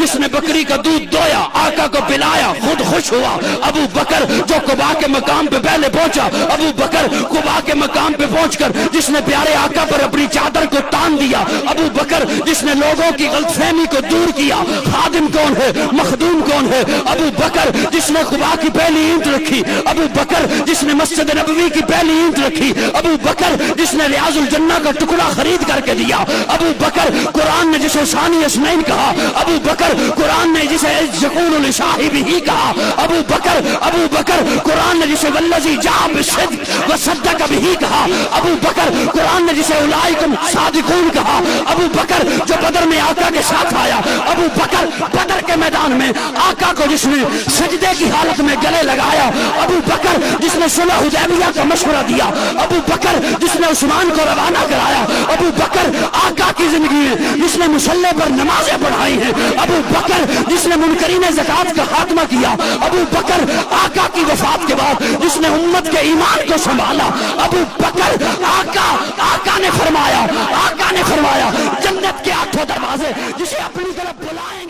جس نے بکری کا دودھ دویا، آقا کو پلایا، خود خوش ہوا۔ ابو بکر جو قباء کے مقام پہ پہلے پہنچا، ابو بکر قباء کے مقام پہ پہنچ کر جس نے پیارے آقا پر اپنی چادر کو تان دیا، ابو بکر جس نے لوگوں کی غلط فہمی کو دور کیا، خادم کون ہے، مخدوم کون ہے، ابو بکر جس نے قباء کی پہلی اینٹ رکھی، ابو بکر جس نے مسجد نبوی کی پہلی اینٹ رکھی، ابو بکر جس نے ریاض الجنہ کا ٹکڑا خرید کر کے دیا، ابو بکر قرآن نے جسے ثانی اسنین کہا، ابو بکر قرآن نے جسے یقول لصاحبہ ہی کہا، ابو بکر قرآن نے جسے والذی جاء بالصدق وصدق بہ کہا، ابو بکر قرآن نے جسے اولئک صادقون کہا، ابو بکر جو بدر میں آقا کے ساتھ آیا، ابو بکر بدر کے میدان میں آقا کو جس نے سجدے کی حالت میں گلے لگایا، ابو بکر جس نے صلح حدیبیہ کا مشورہ دیا، ابو بکر جس نے عثمان کو روانہ کرایا، ابو بکر آقا کی زندگی میں جس نے مصلی پر نمازیں پڑھائی ہیں، ابو بکر جس نے منکرین زکوٰۃ کا خاتمہ کیا، ابو بکر آقا کی وفات کے بعد جس نے امت کے ایمان کو سنبھالا، ابو بکر آقا نے فرمایا جنت کے 8 دروازے جسے اپنی طرف بلائیں